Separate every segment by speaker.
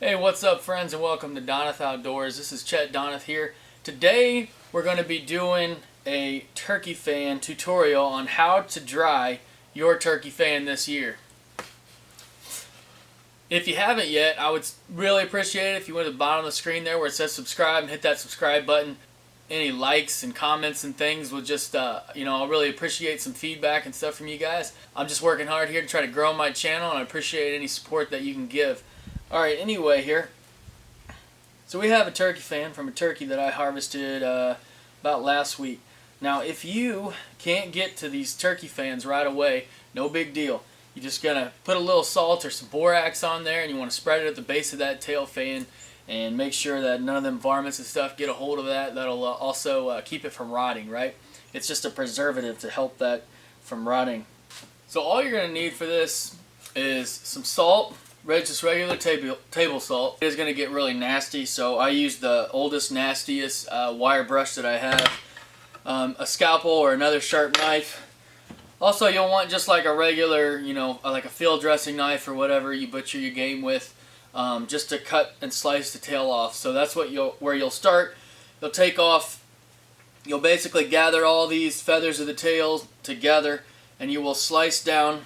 Speaker 1: Hey, what's up, friends, and welcome to Donath Outdoors. This is Chet Donath here. Today, we're going to be doing a turkey fan tutorial on how to dry your turkey fan this year. If you haven't yet, I would really appreciate it if you went to the bottom of the screen there where it says subscribe and hit that subscribe button. Any likes and comments and things will just, I'll really appreciate some feedback and stuff from you guys. I'm just working hard here to try to grow my channel, and I appreciate any support that you can give. Alright, anyway here, so we have a turkey fan from a turkey that I harvested about last week. Now, if you can't get to these turkey fans right away, no big deal. You're just going to put a little salt or some borax on there, and you want to spread it at the base of that tail fan and make sure that none of them varmints and stuff get a hold of that. That'll also keep it from rotting, right? It's just a preservative to help that from rotting. So all you're going to need for this is some salt. Just regular table salt. It is going to get really nasty, so I use the oldest, nastiest wire brush that I have. A scalpel or another sharp knife. Also, you'll want just like a regular, like a field dressing knife or whatever you butcher your game with, just to cut and slice the tail off. So that's what where you'll start. You'll take off. You'll basically gather all these feathers of the tail together, and you will slice down.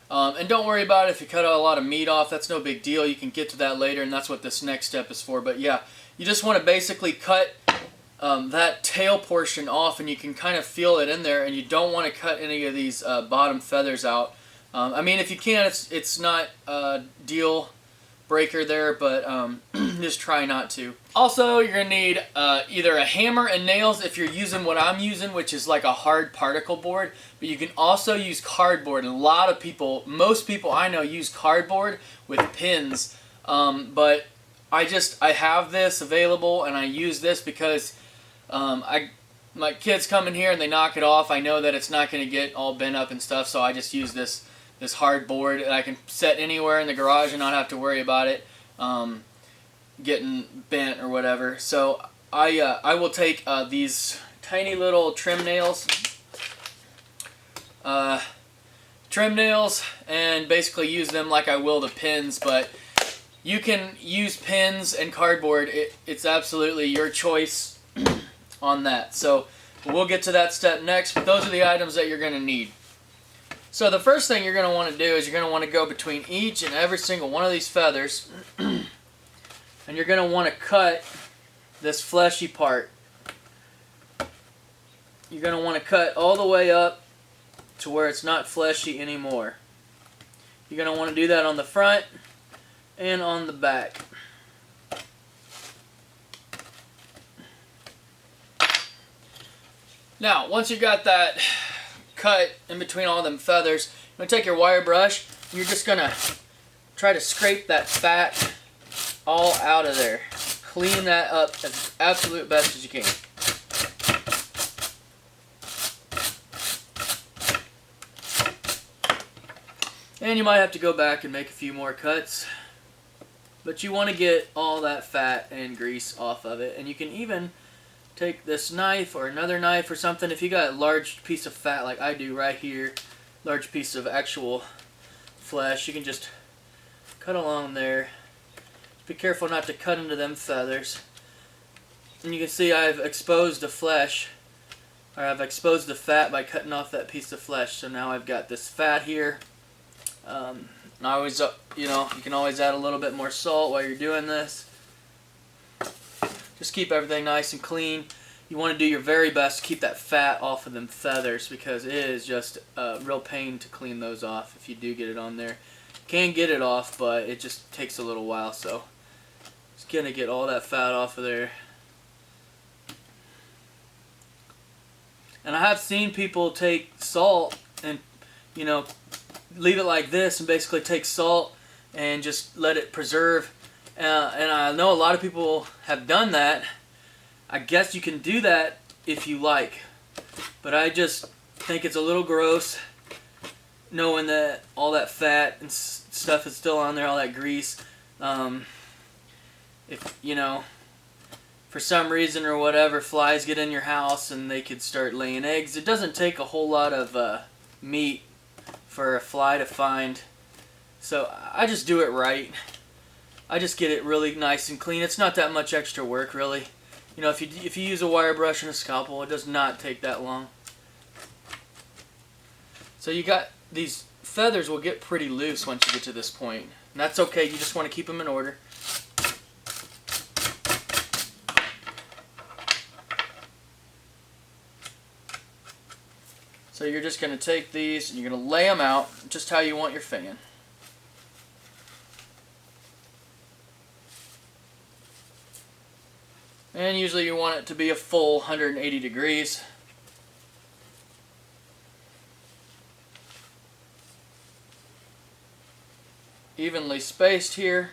Speaker 1: And don't worry about it if you cut a lot of meat off. That's no big deal. You can get to that later, and that's what this next step is for. But yeah, you just want to basically cut that tail portion off, and you can kind of feel it in there, and you don't want to cut any of these bottom feathers out. I mean, if you can, it's not a deal breaker there, but just try not to. Also, you're going to need either a hammer and nails if you're using what I'm using, which is like a hard particle board, but you can also use cardboard. And a lot of people, most people I know, use cardboard with pins, but I have this available, and I use this because my kids come in here and they knock it off. I know that it's not going to get all bent up and stuff, so I just use this hard board that I can set anywhere in the garage and not have to worry about it getting bent or whatever. So I will take these tiny little trim nails, and basically use them like I will the pins, but you can use pins and cardboard. It's absolutely your choice on that. So we'll get to that step next, but those are the items that you're going to need. So the first thing you're going to want to do is you're going to want to go between each and every single one of these feathers, and you're going to want to cut this fleshy part. You're going to want to cut all the way up to where it's not fleshy anymore. You're going to want to do that on the front and on the back. Now, once you got that cut in between all them feathers, you're going to take your wire brush, and you're just going to try to scrape that fat all out of there. Clean that up as absolute best as you can. And you might have to go back and make a few more cuts, but you want to get all that fat and grease off of it. And you can even take this knife or another knife or something. If you got a large piece of fat like I do right here, large piece of actual flesh, you can just cut along there. Be careful not to cut into them feathers. And you can see I've exposed the flesh, or I've exposed the fat by cutting off that piece of flesh. So now I've got this fat here. And I always, you can always add a little bit more salt while you're doing this. Just keep everything nice and clean. You want to do your very best to keep that fat off of them feathers, because it is just a real pain to clean those off if you do get it on there. You can get it off, but it just takes a little while, so just gonna get all that fat off of there. And I have seen people take salt and, leave it like this and basically take salt and just let it preserve. And I know a lot of people have done that. I guess you can do that if you like, but I just think it's a little gross knowing that all that fat and stuff is still on there, all that grease. If, for some reason or whatever, flies get in your house and they could start laying eggs. It doesn't take a whole lot of meat for a fly to find, so I just do it right. I just get it really nice and clean. It's not that much extra work, really. You know, if you use a wire brush and a scalpel, it does not take that long. So you got these feathers will get pretty loose once you get to this point. And that's okay, you just want to keep them in order. So you're just going to take these and you're going to lay them out just how you want your fan. And usually you want it to be a full 180 degrees. Evenly spaced here.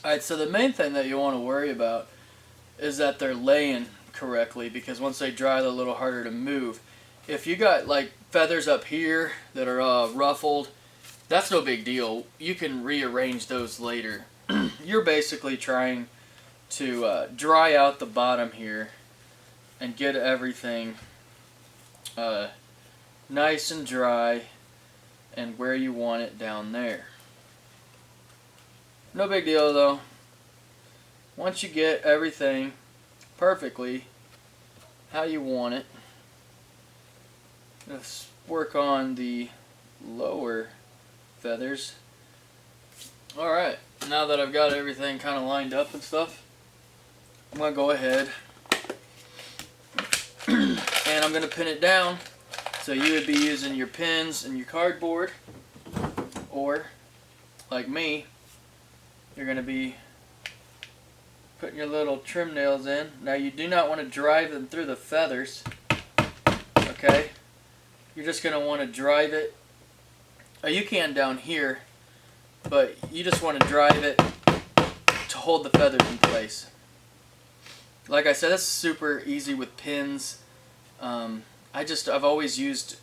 Speaker 1: Alright, so the main thing that you want to worry about is that they're laying correctly, because once they dry, they're a little harder to move. If you got like feathers up here that are ruffled, that's no big deal. You can rearrange those later. You're basically trying to dry out the bottom here and get everything nice and dry and where you want it down there. No big deal though. Once you get everything perfectly how you want it, let's work on the lower feathers. Alright, now that I've got everything kind of lined up and stuff, I'm going to go ahead and I'm going to pin it down. So you would be using your pins and your cardboard, or like me, you're going to be putting your little trim nails in. Now you do not want to drive them through the feathers, okay? You're just going to want to drive it, you can down here, but you just want to drive it to hold the feathers in place. Like I said, that's super easy with pins. I've always used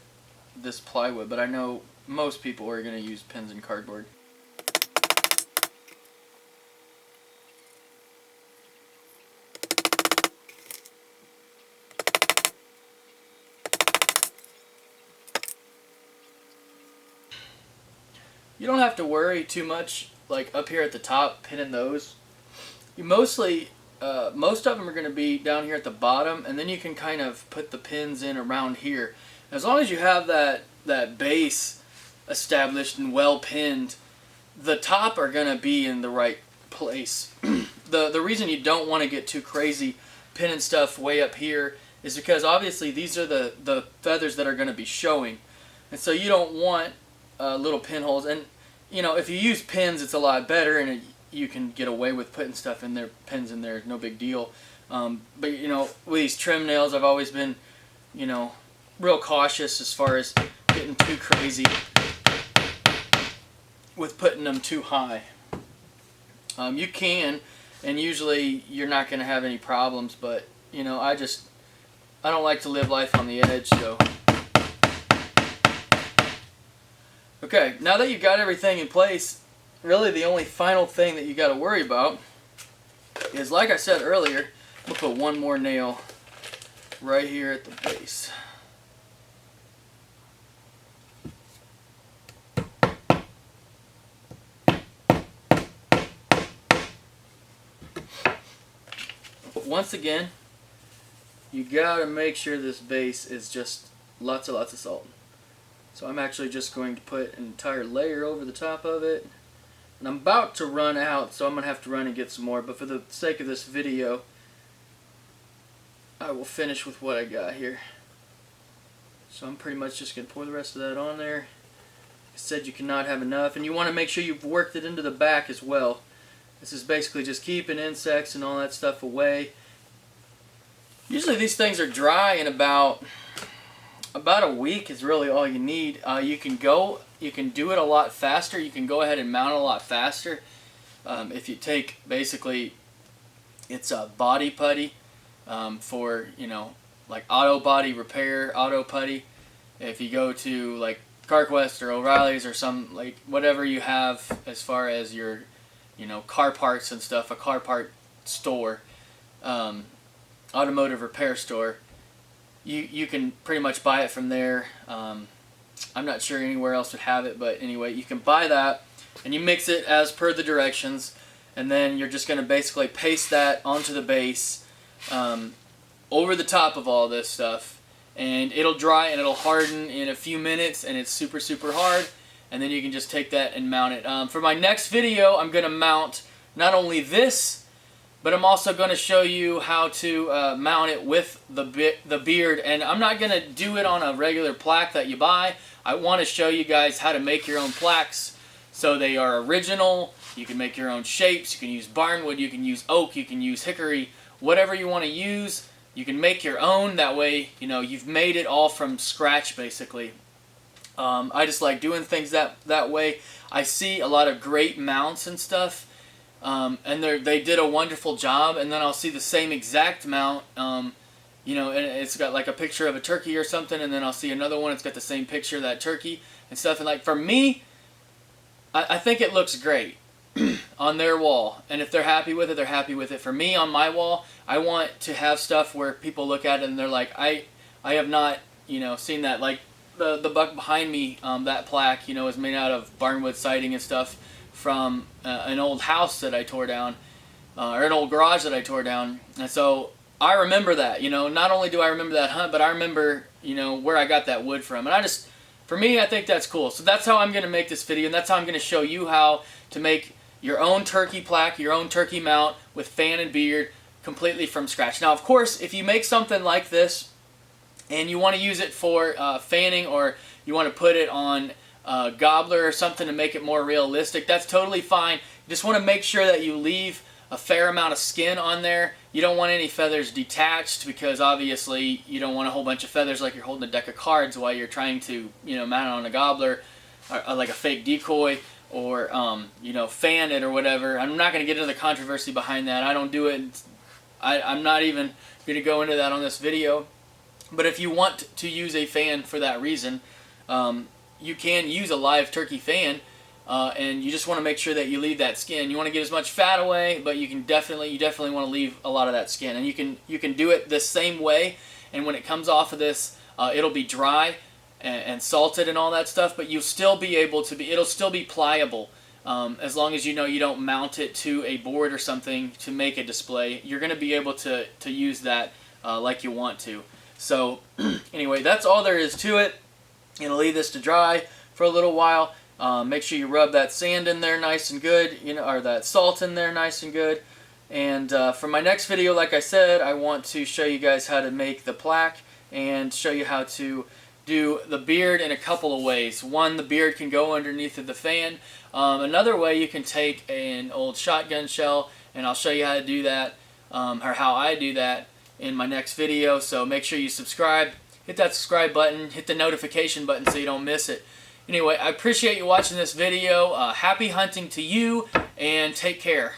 Speaker 1: this plywood, but I know most people are going to use pins and cardboard. You don't have to worry too much, like up here at the top, pinning those. You mostly, most of them are going to be down here at the bottom, and then you can kind of put the pins in around here. As long as you have that base established and well pinned, the top are going to be in the right place. The reason you don't want to get too crazy pinning stuff way up here is because obviously these are the feathers that are going to be showing, and so you don't want little pinholes. And you know, if you use pins, it's a lot better, and you can get away with putting stuff in there, pins in there, no big deal. But you know, with these trim nails, I've always been, you know, real cautious as far as getting too crazy with putting them too high. You can, and usually you're not going to have any problems, but you know, I don't like to live life on the edge, so. Okay, now that you've got everything in place, really the only final thing that you got to worry about is, like I said earlier, I'm going to put one more nail right here at the base. But once again, you got to make sure this base is just lots of salt. So I'm actually just going to put an entire layer over the top of it. And I'm about to run out, so I'm going to have to run and get some more. But for the sake of this video, I will finish with what I got here. So I'm pretty much just going to pour the rest of that on there. I said you cannot have enough, and you want to make sure you've worked it into the back as well. This is basically just keeping insects and all that stuff away. Usually these things are dry in about, about a week is really all you need. You can do it a lot faster. You can go ahead and mount it a lot faster. If you take, basically, it's a body putty for, like auto body repair, auto putty. If you go to like CarQuest or O'Reilly's or some, like, whatever you have as far as your, car parts and stuff, a car part store, automotive repair store, you can pretty much buy it from there. I'm not sure anywhere else would have it, but anyway, you can buy that and you mix it as per the directions, and then you're just going to basically paste that onto the base over the top of all this stuff, and it'll dry and it'll harden in a few minutes, and it's super hard, and then you can just take that and mount it. For my next video, I'm going to mount not only this, but I'm also going to show you how to mount it with the beard, and I'm not going to do it on a regular plaque that you buy. I want to show you guys how to make your own plaques so they are original. You can make your own shapes. You can use barnwood, you can use oak, you can use hickory, whatever you want to use. You can make your own. That way, you've made it all from scratch, basically. I just like doing things that way. I see a lot of great mounts and stuff, and they did a wonderful job, and then I'll see the same exact mount, and it's got like a picture of a turkey or something, and then I'll see another one, it's got the same picture of that turkey and stuff, and like, for me, I think it looks great on their wall, and if they're happy with it, they're happy with it. For me, on my wall, I want to have stuff where people look at it and they're like, I have not, seen that. Like the buck behind me, that plaque, is made out of barnwood siding and stuff from an old house that I tore down, or an old garage that I tore down, and so I remember that. Not only do I remember that hunt, but I remember, where I got that wood from, and for me, I think that's cool. So that's how I'm going to make this video, and that's how I'm going to show you how to make your own turkey plaque, your own turkey mount with fan and beard completely from scratch. Now, of course, if you make something like this and you want to use it for fanning, or you want to put it on a gobbler or something to make it more realistic, that's totally fine. You just want to make sure that you leave a fair amount of skin on there. You don't want any feathers detached, because obviously you don't want a whole bunch of feathers like you're holding a deck of cards while you're trying to mount it on a gobbler, or like a fake decoy, or fan it or whatever. I'm not going to get into the controversy behind that. I don't do it. I'm not even going to go into that on this video. But if you want to use a fan for that reason, you can use a live turkey fan, and you just want to make sure that you leave that skin. You want to get as much fat away, but you definitely want to leave a lot of that skin. And you can do it the same way, and when it comes off of this, it'll be dry and salted and all that stuff, but you'll still be able to it'll still be pliable, as long as you don't mount it to a board or something to make a display. You're going to be able to use that like you want to. So anyway, that's all there is to it. You're going to leave this to dry for a little while. Make sure you rub that sand in there nice and good, or that salt in there nice and good. And for my next video, like I said, I want to show you guys how to make the plaque and show you how to do the beard in a couple of ways. One, the beard can go underneath of the fan. Another way, you can take an old shotgun shell, and I'll show you how to do that, or how I do that in my next video. So make sure you subscribe, hit that subscribe button, hit the notification button so you don't miss it. Anyway, I appreciate you watching this video. Happy hunting to you, and take care.